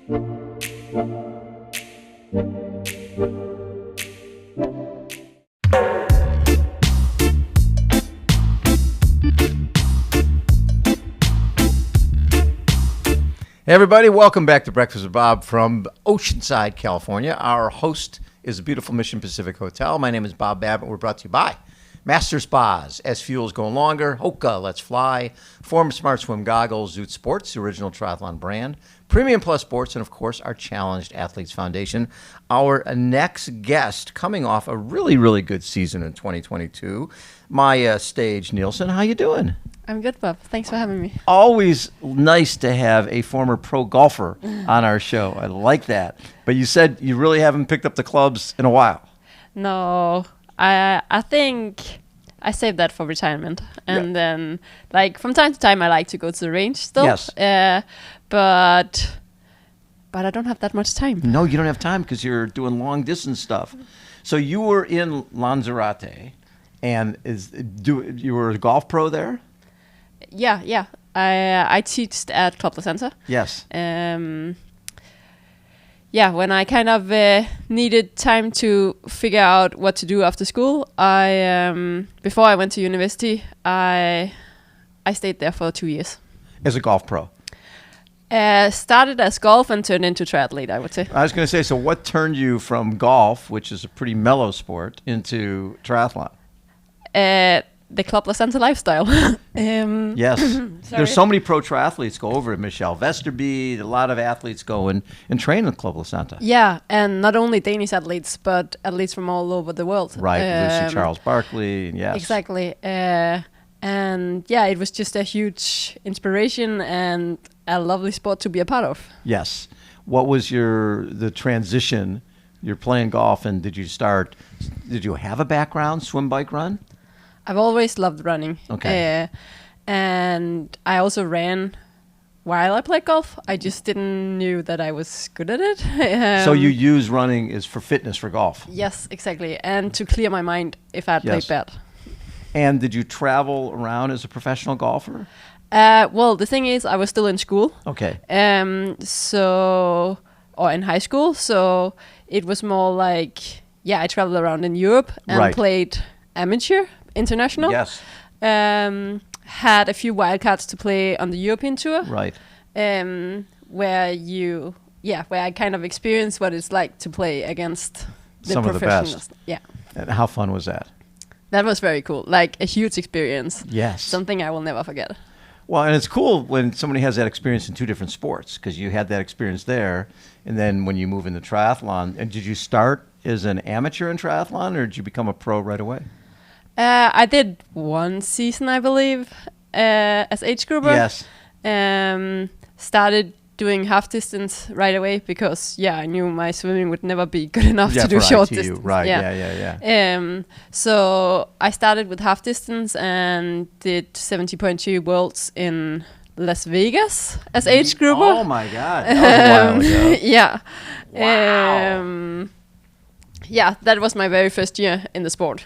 Hey everybody, welcome back to Breakfast with Bob from Oceanside, California. Our host is the beautiful Mission Pacific Hotel. My name is Bob Babbitt. We're brought to you by MasterSpas, SFuels Going Longer, HOKA, Let's Fly, Form Smart Swim Goggles, Zoot Sports, the original triathlon brand, Premium Plus Sports, and of course our Challenged Athletes Foundation. Our next guest, coming off a really, really good season in 2022, Maja Stage Nielsen. How you doing? I'm good, Bob. Thanks for having me. Always nice to have a former pro golfer on our show. I like that. But you said you really haven't picked up the clubs in a while. No, I think I saved that for retirement. And then, like, from time to time, I like to go to the range still. Yes. But I don't have that much time. No, you don't have time because you're doing long distance stuff. So you were in Lanzarote, and you were a golf pro there? Yeah. I teached at Club Placenta. Yes. When I kind of needed time to figure out what to do after school, before I went to university, I stayed there for 2 years. As a golf pro? Started as golf and turned into triathlete, I would say. I was going to say, so what turned you from golf, which is a pretty mellow sport, into triathlon? The Club Placenta lifestyle. Yes. There's so many pro triathletes go over it. Michelle Vesterby, a lot of athletes go and train in Club Placenta. Yeah, and not only Danish athletes, but athletes from all over the world. Right, Lucy Charles Barkley, yes. Exactly. And yeah, it was just a huge inspiration and a lovely sport to be a part of. Yes. What was the transition? You're playing golf, and did you have a background, swim, bike, run? I've always loved running. Okay. And I also ran while I played golf. I just didn't knew that I was good at it. So you use running is for fitness for golf? Yes, exactly. And to clear my mind if I had played bad. And did you travel around as a professional golfer? Well, the thing is, I was still in school. Okay. Or in high school. So it was more like, I traveled around in Europe and played amateur, international. Yes. Had a few wildcards to play on the European tour. Right. Where I kind of experienced what it's like to play against some of the best. Yeah. And how fun was that? That was very cool. Like a huge experience. Yes. Something I will never forget. Well, and it's cool when somebody has that experience in two different sports, because you had that experience there, and then when you move into triathlon, and did you start as an amateur in triathlon, or did you become a pro right away? I did one season, I believe, as age grouper. Yes. Started doing half distance right away because, I knew my swimming would never be good enough to do short distance. Right, yeah. So I started with half distance and did 70.2 Worlds in Las Vegas as age grouper. Oh my God, that was a while ago. Yeah. Wow. That was my very first year in the sport.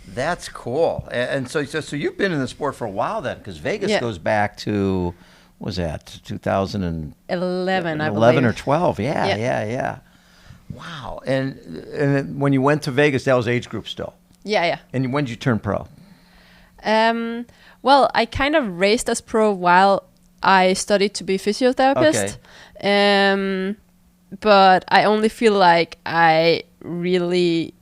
That's cool. And so you've been in the sport for a while then, because Vegas goes back to, what was that, 2011, I believe. 11 or 12, yeah. Wow. And when you went to Vegas, that was age group still? Yeah. And when did you turn pro? Well, I kind of raced as pro while I studied to be physiotherapist. Okay. But I only feel like I really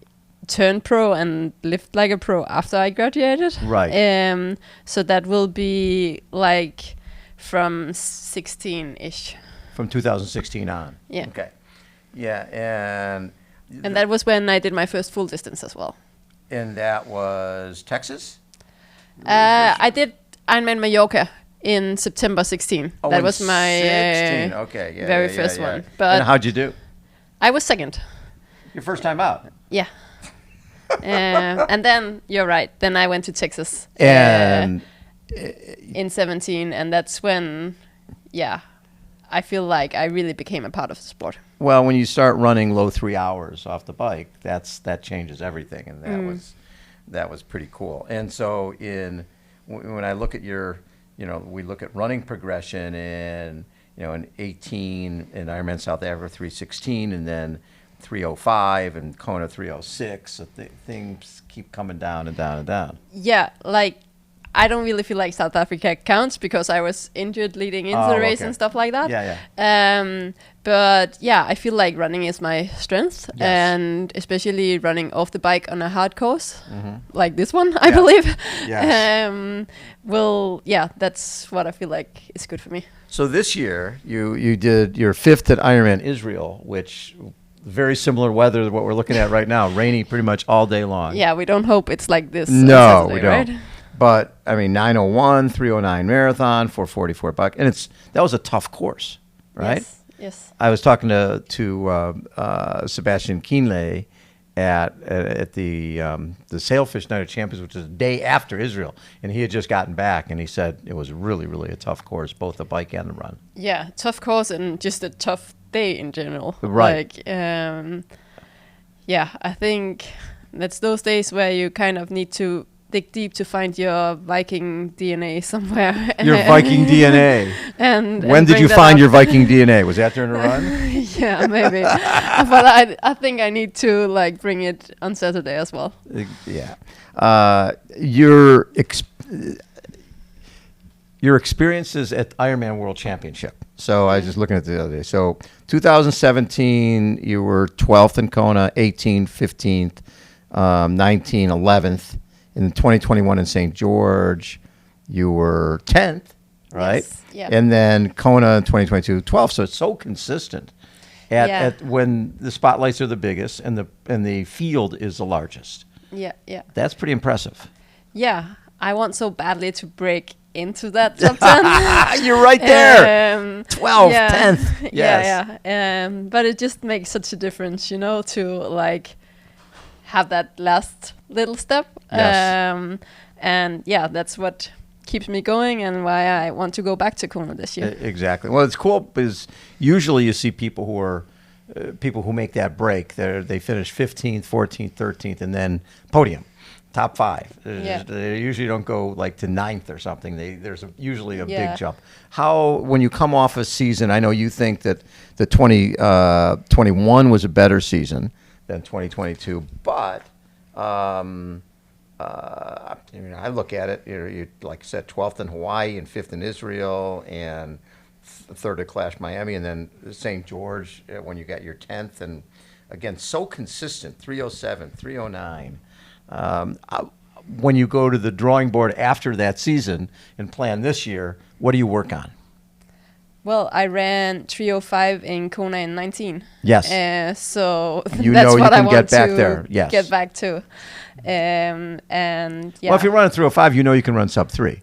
turned pro and lived like a pro after I graduated. Right. So that will be like from 16-ish. From 2016 on. Yeah. Okay. Yeah, and that was when I did my first full distance as well. And that was Texas? I did Ironman Mallorca in September 16. Oh, that was my very first one. But and how'd you do? I was second. Your first time out? Yeah. And then, you're right, then I went to Texas and in 17, and that's when, I feel like I really became a part of the sport. Well, when you start running low 3 hours off the bike, that changes everything, and that was pretty cool. And so when I look at your, we look at running progression, and in 18 in Ironman South Africa 316, and then 305 and Kona 306. So things keep coming down and down and down. Yeah, like I don't really feel like South Africa counts because I was injured leading into the race and stuff like that. Yeah. But yeah, I feel like running is my strength, Yes. and especially running off the bike on a hard course like this one, I believe. Yes. That's what I feel like is good for me. So this year you did your 5th at Ironman Israel, which very similar weather to what we're looking at right now, rainy pretty much all day long. Yeah, we don't hope it's like this. on No, Saturday, we don't. Right? But I mean, 9:01, 3:09 marathon, 4:44 buck, and that was a tough course, right? Yes. I was talking to Sebastian Kienle at the Sailfish Night of Champions, which is the day after Israel, and he had just gotten back, and he said it was really, really a tough course, both the bike and the run. Yeah, tough course and just a tough day in general. Right. I think that's those days where you kind of need to dig deep to find your Viking DNA somewhere. Your Viking DNA. And when did you find your Viking DNA? Was that during a run? Yeah, maybe. But I think I need to like bring it on Saturday as well. Yeah. Your experiences at Ironman World Championship. So I was just looking at the other day. So 2017, you were 12th in Kona, 18, 15th, 19, 11th. In 2021 in St. George, you were 10th, right? Yes, yeah. And then Kona in 2022, 12th. So it's so consistent at when the spotlights are the biggest and the field is the largest. Yeah. That's pretty impressive. Yeah, I want so badly to break into that top 10. You're right there. 12th, 10th. Yes. Yeah. But it just makes such a difference, to like have that last little step. Yes. And yeah, that's what keeps me going and why I want to go back to Kona this year. Exactly. Well, it's cool because usually you see people who make that break. They finish 15th, 14th, 13th, and then podium, top 5. They usually don't go like to 9th or something. There's usually a big jump. When you come off a season, I know you think that the 2021 was a better season than 2022, but I look at it. You like I said, 12th in Hawaii and 5th in Israel and 3rd at Clash Miami, and then St. George when you got your 10th, and again so consistent, 307, 309. When you go to the drawing board after that season and plan this year, what do you work on? Well, I ran 305 in Kona in 19. Yes. So you that's know what you I can want get back to there. Yes. get back to. And yeah. Well, if you're running 305, you know you can run sub 3.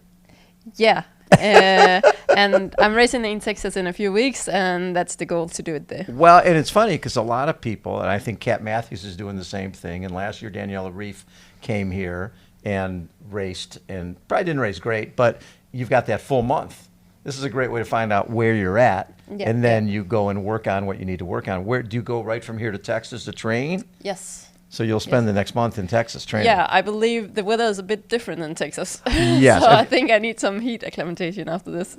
Yeah. And I'm racing in Texas in a few weeks, and that's the goal, to do it there. Well, and it's funny because a lot of people, and I think Kat Matthews is doing the same thing, and last year Daniela Reef came here and raced, and probably didn't race great, but you've got that full month. This is a great way to find out where you're at, and then you go and work on what you need to work on. Where do you go right from here to Texas to train? Yes. So you'll spend the next month in Texas training. Yeah, I believe the weather is a bit different in Texas. Yes. So I think I need some heat acclimatization after this.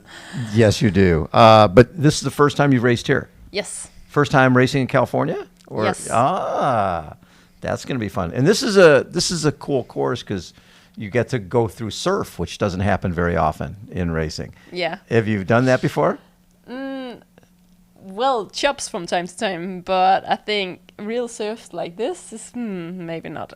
Yes, you do. But this is the first time you've raced here? Yes. First time racing in California? Yes. That's going to be fun. And this is a cool course because you get to go through surf, which doesn't happen very often in racing. Yeah. Have you done that before? Well, chops from time to time, but I think real surf like this is maybe not.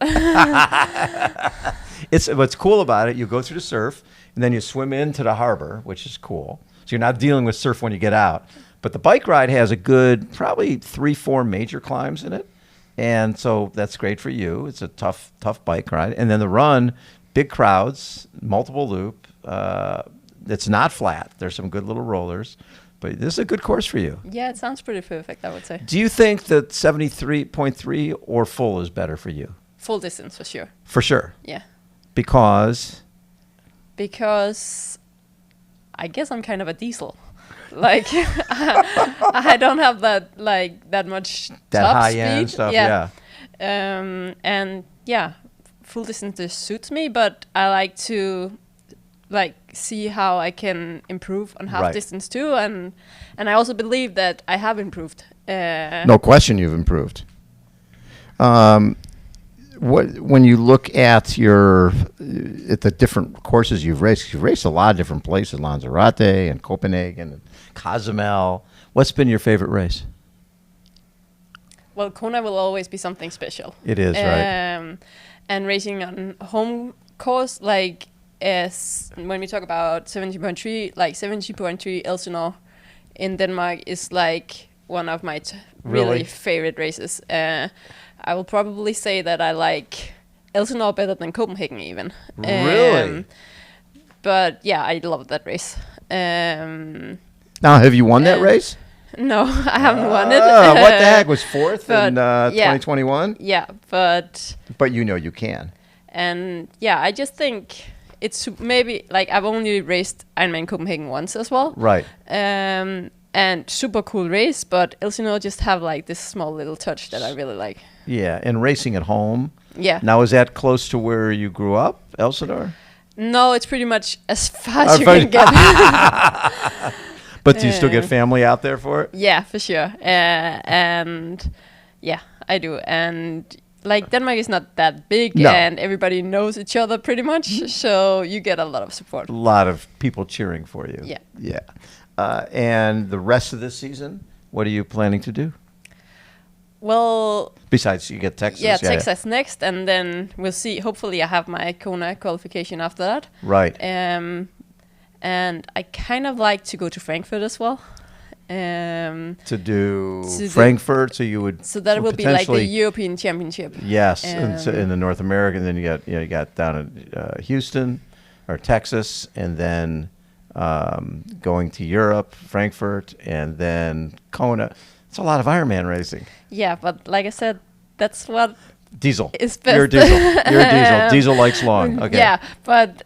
What's cool about it, you go through the surf, and then you swim into the harbor, which is cool. So you're not dealing with surf when you get out. But the bike ride has a good, probably 3-4 major climbs in it. And so that's great for you. It's a tough bike ride. And then the run, big crowds, multiple loop. It's not flat. There's some good little rollers. But this is a good course for you. Yeah, it sounds pretty perfect, I would say. Do you think that 73.3 or full is better for you? Full distance, for sure. For sure. Yeah. Because I guess I'm kind of a diesel. Like I don't have that much that top high speed. End stuff. Yeah. And yeah, full distance just suits me, but I like to see how I can improve on half Right. distance too, and I also believe that I have improved. No question, you've improved. When you look at the different courses you've raced a lot of different places, Lanzarote and Copenhagen and Cozumel. What's been your favorite race? Well, Kona will always be something special. It is, right? And racing on home course, like when we talk about 70.3, like 70.3 Elsinore in Denmark is like one of my really favorite races. I will probably say that I like Elsinore better than Copenhagen even. Really? But yeah, I love that race. Now, have you won that race? No, I haven't won it. What the heck, was fourth in 2021? Yeah, but you know you can. And yeah, I just think it's maybe like I've only raced Ironman Copenhagen once as well. Right. And super cool race, but Elsinore just have like this small little touch that I really like. Yeah, and racing at home. Yeah. Now, is that close to where you grew up, Elsinore? No, it's pretty much as far as you can get. But do you still get family out there for it? Yeah, for sure. And yeah, I do. And like Denmark is not that big, and everybody knows each other pretty much, so you get a lot of support. A lot of people cheering for you. Yeah. Yeah. And the rest of this season, what are you planning to do? Well, besides you get Texas. Yeah, Texas next, and then we'll see. Hopefully, I have my Kona qualification after that. Right. And I kind of like to go to Frankfurt as well. To do Frankfurt, so you would. So that will be like the European Championship. Yes, and so in the North America, and then you got down in Houston or Texas, and then going to Europe, Frankfurt, and then Kona. It's a lot of Ironman racing. Yeah, but like I said, that's what Diesel. is best. You're a diesel. You're a diesel. Diesel likes long. Okay. Yeah, but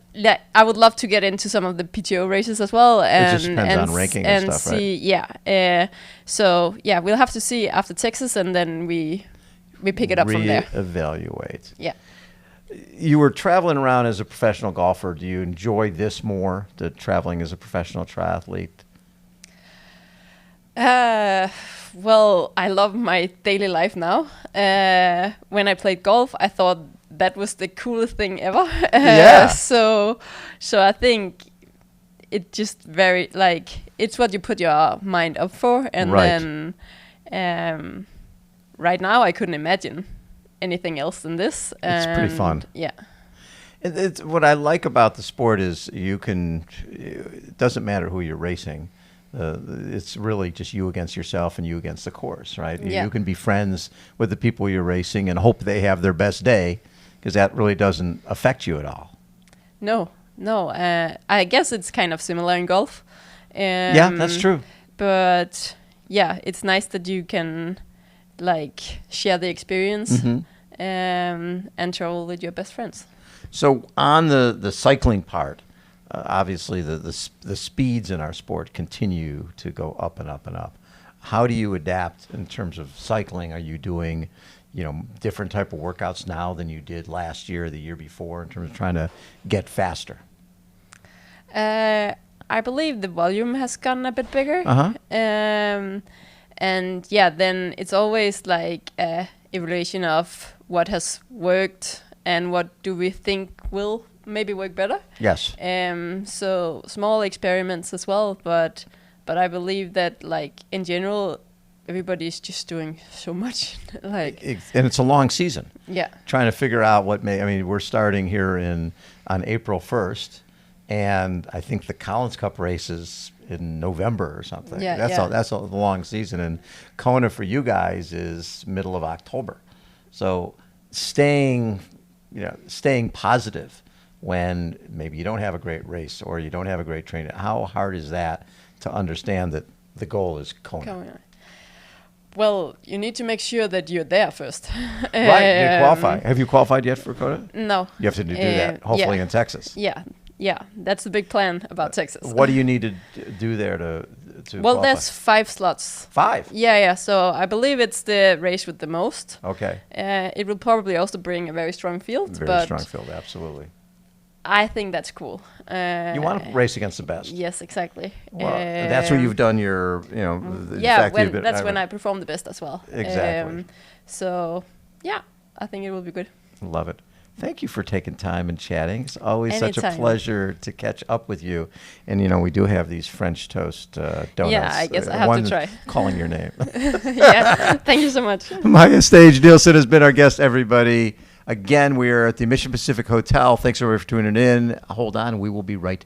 I would love to get into some of the PTO races as well. And, it just depends on ranking and stuff, see, right? Yeah. So yeah, we'll have to see after Texas, and then we pick it up from there. Reevaluate. Yeah. You were traveling around as a professional golfer. Do you enjoy this more, the traveling as a professional triathlete? Well, I love my daily life now. When I played golf, I thought that was the coolest thing ever. Yeah. So I think it just it's what you put your mind up for, and right. then right now I couldn't imagine anything else than this. It's pretty fun. Yeah. It's what I like about the sport is it doesn't matter who you're racing. It's really just you against yourself and you against the course, right? Yeah. You can be friends with the people you're racing and hope they have their best day, because that really doesn't affect you at all. No. I guess it's kind of similar in golf. Yeah, that's true. But yeah, it's nice that you can share the experience and travel with your best friends. So on the cycling part, obviously the speeds in our sport continue to go up and up and up. How do you adapt in terms of cycling? Are you doing, different type of workouts now than you did last year or the year before in terms of trying to get faster? I believe the volume has gotten a bit bigger. Uh-huh. And yeah, then it's always like a evaluation of what has worked and what do we think will maybe work better. Yes. So small experiments as well, but I believe that in general everybody's just doing so much and it's a long season. Yeah. Trying to figure out we're starting here on April 1st, and I think the Collins Cup race is in November or something. Yeah, that's a long season, and Kona for you guys is middle of October. So staying positive when maybe you don't have a great race or you don't have a great training, how hard is that to understand that the goal is Kona? Well, you need to make sure that you're there first. Right, you qualify. Have you qualified yet for Kona? No. You have to do that, hopefully in Texas. Yeah, that's the big plan about Texas. What do you need to do there to Well, qualify? there's 5 slots. 5? Yeah. So I believe it's the race with the most. Okay. It will probably also bring a very strong field. Very strong field, absolutely. I think that's cool. You want to race against the best. Yes, exactly. Well, that's where you've done your, that's when I perform the best as well. Exactly. So, yeah, I think it will be good. Love it. Thank you for taking time and chatting. It's always such a pleasure to catch up with you. And, we do have these French toast donuts. Yeah, I guess I have to try. Calling your name. Yeah, thank you so much. Maja Stage Nielsen has been our guest, everybody. Again, we are at the Mission Pacific Hotel. Thanks everybody for tuning in. Hold on. We will be right